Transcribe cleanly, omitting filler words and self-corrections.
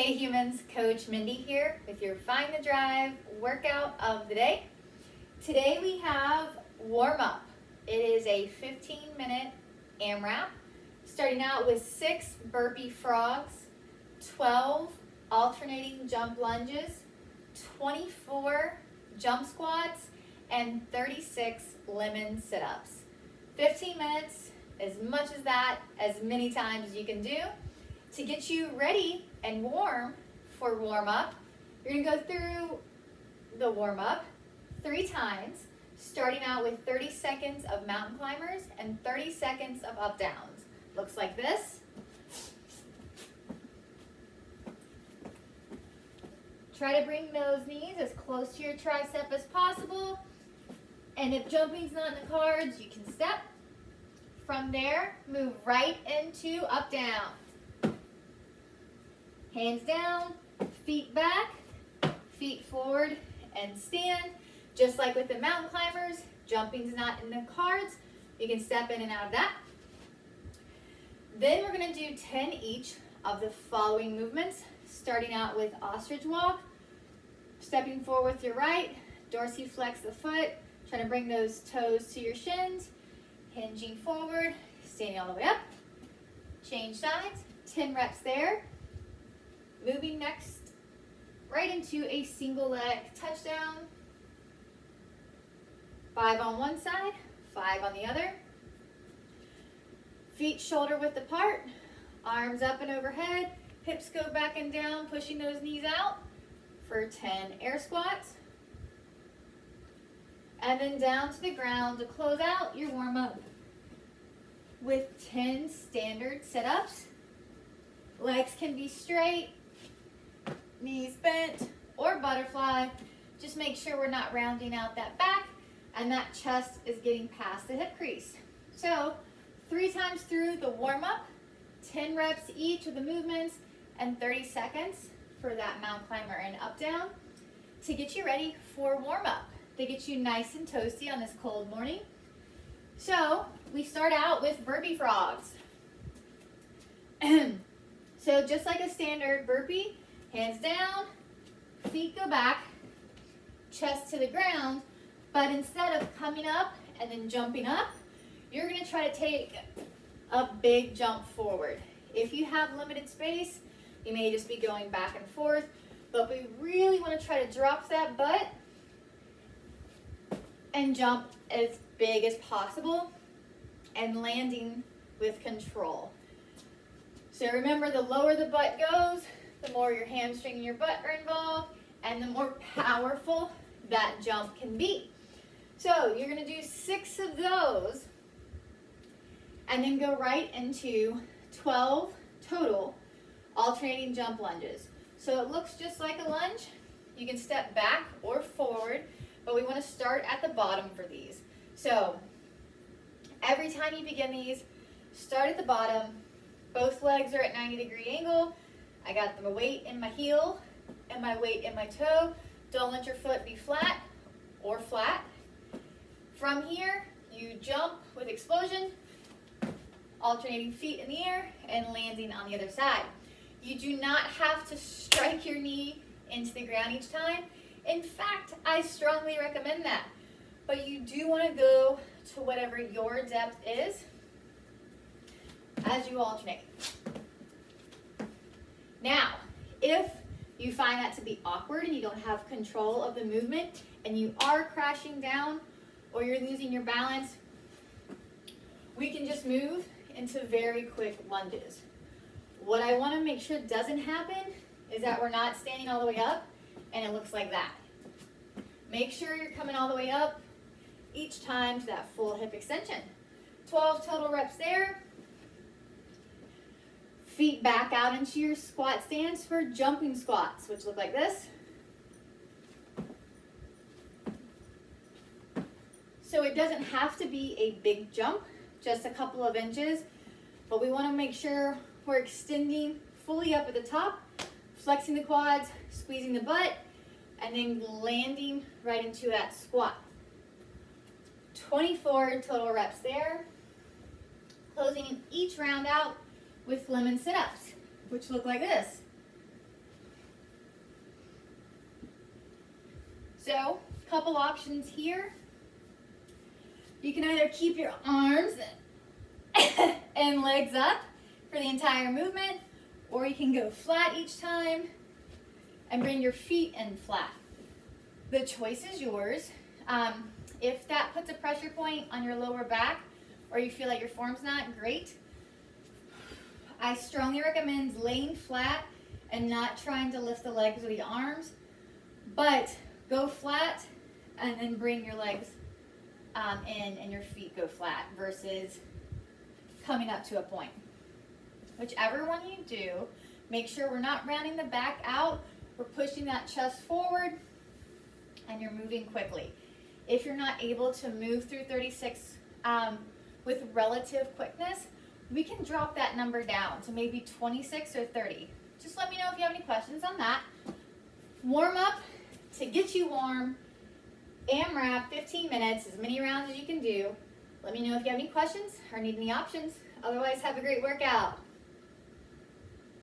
Hey humans, Coach Mindy here with your Find the Drive workout of the day. Today we have warm up. It is a 15-minute AMRAP, starting out with 6 burpee frogs, 12 alternating jump lunges, 24 jump squats, and 36 lemon sit-ups. 15 minutes, as much as that, as many times as you can do. To get you ready and warm for warm-up, you're going to go through the warm-up 3 times, starting out with 30 seconds of mountain climbers and 30 seconds of up-downs. Looks like this. Try to bring those knees as close to your tricep as possible. And if jumping's not in the cards, you can step. From there, move right into up-down. Hands down, feet back, feet forward, and stand. Just like with the mountain climbers, jumping's not in the cards. You can step in and out of that. Then we're going to do 10 each of the following movements, starting out with ostrich walk, stepping forward with your right, dorsiflex the foot, trying to bring those toes to your shins, hinging forward, standing all the way up, change sides, 10 reps there. Moving next right into a single leg touchdown. 5 on one side, 5 on the other. Feet shoulder width apart, arms up and overhead, hips go back and down, pushing those knees out for 10 air squats. And then down to the ground to close out your warm up with 10 standard sit-ups. Legs can be straight, knees bent, or butterfly. Just make sure we're not rounding out that back and that chest is getting past the hip crease. So 3 times through the warm-up, 10 reps each of the movements, and 30 seconds for that mountain climber and up down to get you ready for warm-up. They get you nice and toasty on this cold morning. So we start out with burpee frogs. So just like a standard burpee, hands down, feet go back, chest to the ground, but instead of coming up and then jumping up, you're going to try to take a big jump forward. If you have limited space, you may just be going back and forth, but we really want to try to drop that butt and jump as big as possible and landing with control. So remember, the lower the butt goes, the more your hamstring and your butt are involved, and the more powerful that jump can be. So you're going to do 6 of those, and then go right into 12 total alternating jump lunges. So it looks just like a lunge. You can step back or forward, but we want to start at the bottom for these. So every time you begin these, start at the bottom. Both legs are at 90-degree angle. I got my weight in my heel and my weight in my toe. Don't let your foot be flat or flat. From here, you jump with explosion, alternating feet in the air and landing on the other side. You do not have to strike your knee into the ground each time. In fact, I strongly recommend that. But you do want to go to whatever your depth is as you alternate. Now, if you find that to be awkward and you don't have control of the movement and you are crashing down or you're losing your balance, we can just move into very quick lunges. What I want to make sure doesn't happen is that we're not standing all the way up and it looks like that. Make sure you're coming all the way up each time to that full hip extension. 12 total reps there. Feet back out into your squat stance for jumping squats, which look like this. So it doesn't have to be a big jump, just a couple of inches, but we want to make sure we're extending fully up at the top, flexing the quads, squeezing the butt, and then landing right into that squat. 24 total reps there. Closing each round out with lemon sit-ups, which look like this. So, a couple options here. You can either keep your arms and legs up for the entire movement, or you can go flat each time and bring your feet in flat. The choice is yours. If that puts a pressure point on your lower back, or you feel like your form's not great, I strongly recommend laying flat and not trying to lift the legs or the arms, but go flat and then bring your legs in and your feet go flat versus coming up to a point. Whichever one you do, make sure we're not rounding the back out, we're pushing that chest forward, and you're moving quickly. If you're not able to move through 36 with relative quickness, we can drop that number down to maybe 26 or 30. Just let me know if you have any questions on that. Warm up to get you warm. AMRAP, 15 minutes, as many rounds as you can do. Let me know if you have any questions or need any options. Otherwise, have a great workout.